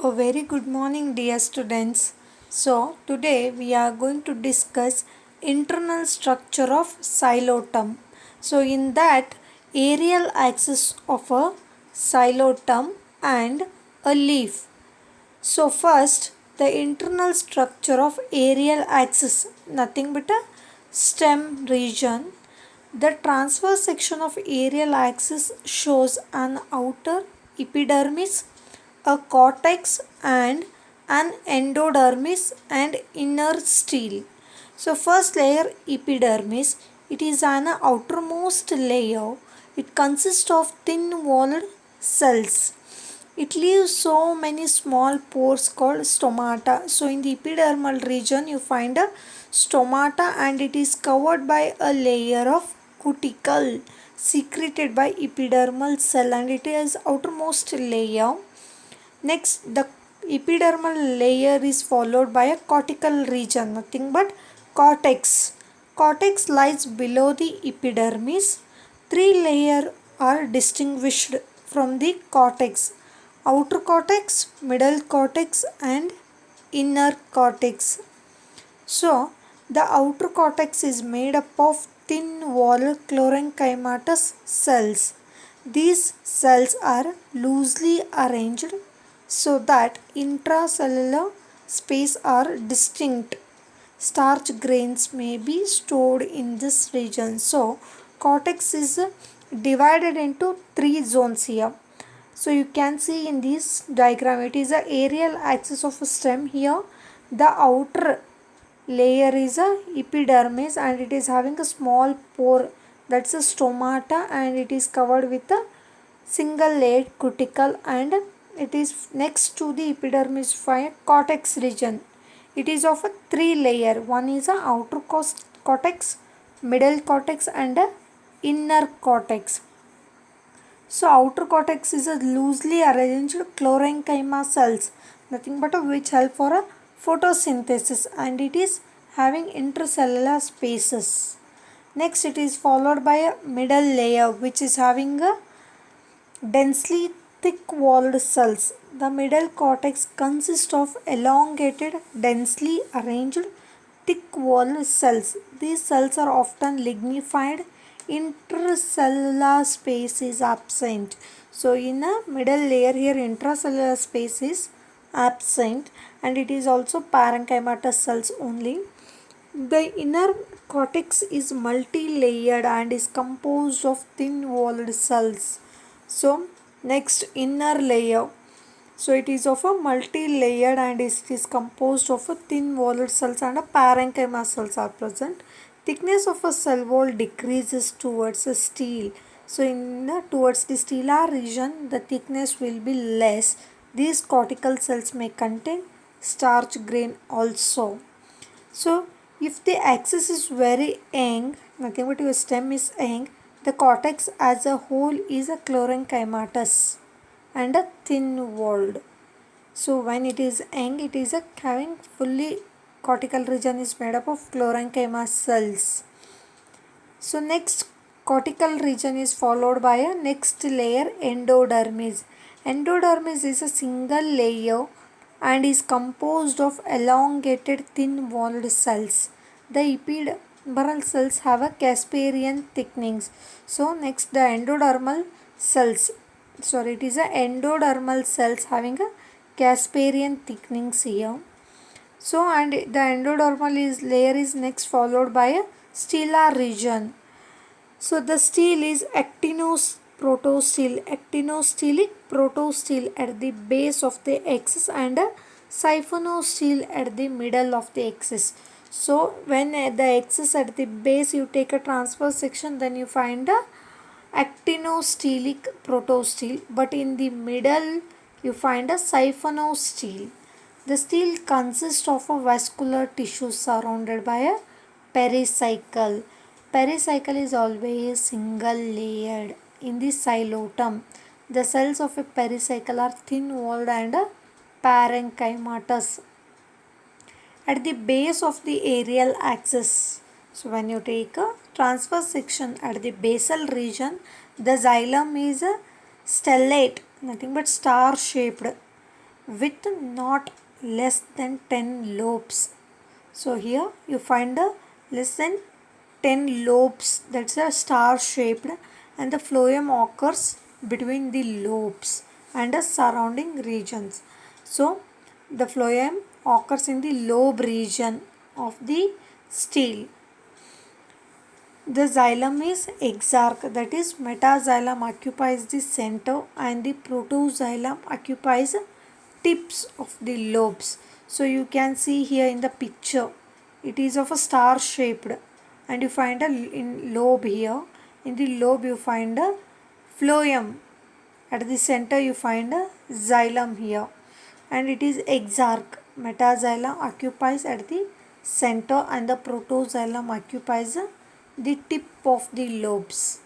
A very good morning, dear students. So, today we are going to discuss internal structure of xylotum. So, in that, aerial axis of a xylotum and a leaf. So, first, the internal structure of aerial axis, nothing but a stem region. The transverse section of aerial axis shows an outer epidermis, a cortex and an endodermis and inner stele. So first layer epidermis, it is an outermost layer. It consists of thin walled cells. It leaves so many small pores called stomata. So in the epidermal region you find a stomata and it is covered by a layer of cuticle secreted by epidermal cell and it is outermost layer. Next, the epidermal layer is followed by a cortical region, nothing but cortex. Cortex lies below the epidermis. Three layers are distinguished from the cortex: outer cortex, middle cortex, and inner cortex. So, the outer cortex is made up of thin walled chlorenchymatous cells. These cells are loosely arranged so that intracellular space are distinct. Starch grains may be stored in this region. So, cortex is divided into three zones here. So you can see in this diagram it is a aerial axis of a stem here. The outer layer is a epidermis and it is having a small pore, that's a stomata, and it is covered with a single layered cuticle, and it is next to the epidermis by cortex region. It is of a three layer. One is a outer cortex, middle cortex and a inner cortex. So outer cortex is a loosely arranged chlorenchyma cells, nothing but which help for a photosynthesis, and it is having intercellular spaces. Next it is followed by a middle layer which is having a densely thick walled cells. The middle cortex consists of elongated, densely arranged, thick walled cells. These cells are often lignified. Intercellular space is absent. So in a middle layer here intracellular space is absent and it is also parenchymatous cells only. The inner cortex is multi-layered and is composed of thin-walled cells. So next, inner layer. So it is of a multi-layered and it is composed of a thin-walled cells and a parenchyma cells are present. Thickness of a cell wall decreases towards a stele. So towards the stellar region, the thickness will be less. These cortical cells may contain starch grain also. So if the axis is very young, nothing but your stem is young, the cortex as a whole is a chlorenchymatous and a thin walled. So when it is young, it is a having fully cortical region is made up of chlorenchyma cells. So next cortical region is followed by a next layer endodermis. Endodermis is a single layer and is composed of elongated thin walled cells. The epidermal cells have a Casparian thicknings. So next the endodermal cells. Sorry, it is a endodermal cells having a Casparian thicknings here. So and the endodermal layer is next followed by a stellar region. So the stele is actinostellic protostele at the base of the axis and a siphonostele at the middle of the axis. So when the axis at the base you take a transverse section, then you find a actinostellic protostele, but in the middle you find a siphonostele. The stele consists of a vascular tissue surrounded by a pericycle. Pericycle is always single layered. In the xylotum, the cells of a pericycle are thin walled and parenchymatous at the base of the aerial axis. So when you take a transverse section at the basal region, the xylem is a stellate, nothing but star shaped. with not less than 10 lobes. So here you find a less than 10 lobes, that's a star shaped, and the phloem occurs between the lobes and the surrounding regions. So the phloem occurs in the lobe region of the stele. The xylem is exarch, that is metaxylem occupies the center and the protoxylem occupies tips of the lobes. So you can see here in the picture it is of a star shaped, and you find a in lobe here. In the lobe you find a phloem. At the center you find a xylem here, and it is exarch. Metaxylem occupies at the center and the protoxylem occupies the tip of the lobes.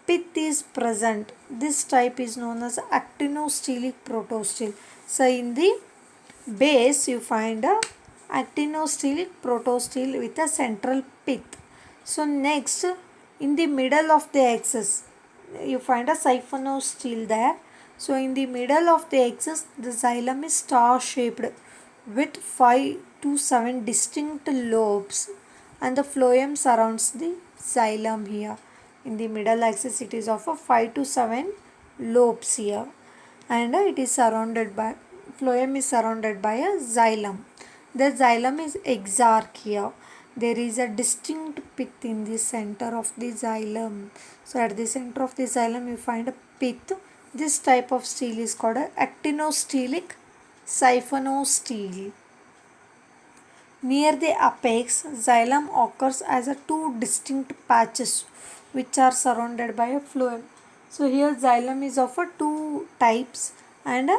Pith is present. This type is known as actinostelic protostele. So in the base you find a actinostelic protostele with a central pith. So next, in the middle of the axis you find a siphonostele there. So in the middle of the axis the xylem is star shaped with 5 to 7 distinct lobes, and the phloem surrounds the xylem here. In the middle axis it is of a 5 to 7 lobes here, and it is surrounded by, phloem is surrounded by a xylem. The xylem is exarch here. There is a distinct pith in the center of the xylem. So at the center of the xylem you find a pith. This type of stele is called a actinostelic siphonostele. Near the apex, xylem occurs as a two distinct patches which are surrounded by a phloem. So here xylem is of a two types, and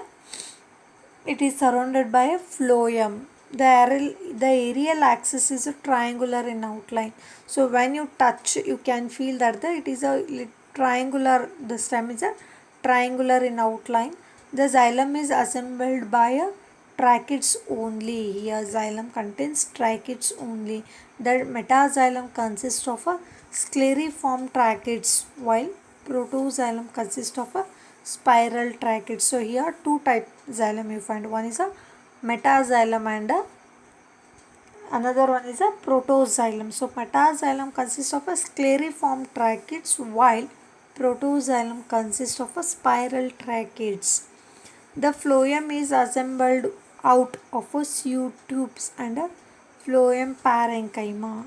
it is surrounded by a phloem. The aerial axis is a triangular in outline. So when you touch, you can feel that it is a triangular, the stem is a triangular in outline. The xylem is assembled by a tracheids only. Here xylem contains tracheids only. The metaxylem consists of a scleriform tracheids, while protoxylem consists of a spiral tracheids. So here two type xylem you find. One is a metaxylem and another one is a protoxylem. So metaxylem consists of a scleriform tracheids, while protoxylem consists of a spiral tracheids. The phloem is assembled out of a sieve tubes and a phloem parenchyma.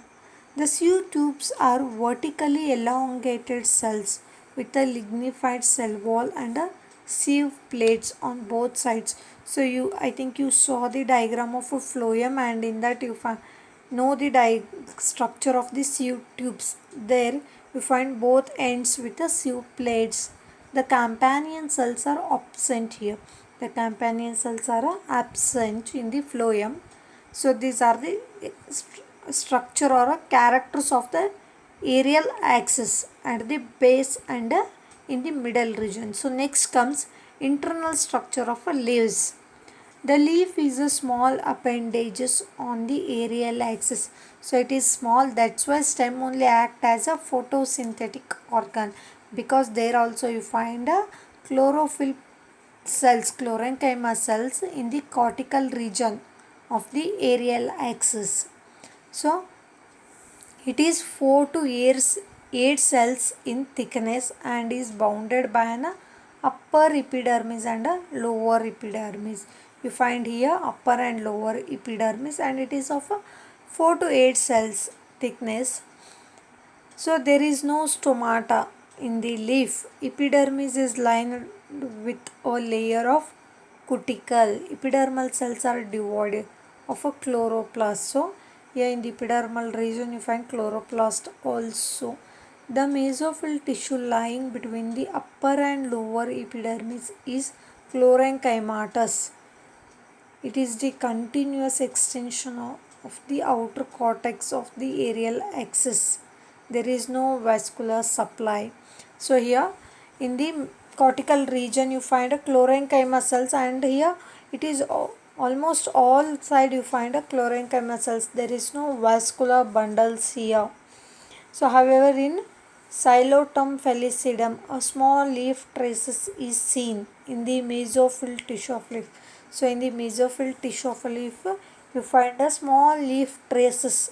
The sieve tubes are vertically elongated cells with a lignified cell wall and a sieve plates on both sides. So I think you saw the diagram of a phloem, and in that you know the structure of the sieve tubes. There you find both ends with the sieve plates. The companion cells are absent here. The companion cells are absent in the phloem. So these are the structure or characters of the aerial axis at the base and in the middle region. So next comes internal structure of a leaves. The leaf is a small appendages on the aerial axis. So it is small, that's why stem only act as a photosynthetic organ, because there also you find a chlorophyll cells, chlorenchyma cells in the cortical region of the aerial axis. So it is 4 to 8 cells in thickness and is bounded by an upper epidermis and a lower epidermis. You find here upper and lower epidermis, and it is of a 4 to 8 cells thickness. So there is no stomata in the leaf. Epidermis is lined with a layer of cuticle. Epidermal cells are devoid of a chloroplast. So here in the epidermal region you find chloroplast also. The mesophyll tissue lying between the upper and lower epidermis is chlorenchymatous. It is the continuous extension of the outer cortex of the aerial axis. There is no vascular supply. So here in the cortical region you find a chlorenchyma cells, and here it is almost all side you find a chlorenchyma cells. There is no vascular bundles here. So however in Xylotum felicidum a small leaf traces is seen in the mesophyll tissue of leaf. So in the mesophyll tissue of a leaf, you find a small leaf traces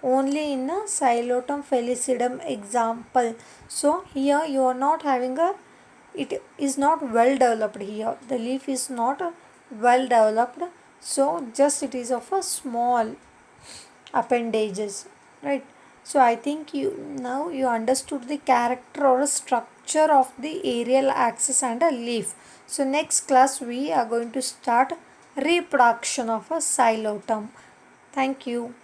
only in a Xylotum felicidum example. So here you are not having a, it is not well developed here. The leaf is not well developed. So just it is of a small appendages, right? So I think you now you understood the character or structure of the aerial axis and a leaf. So next class we are going to start reproduction of a xylotum. Thank you.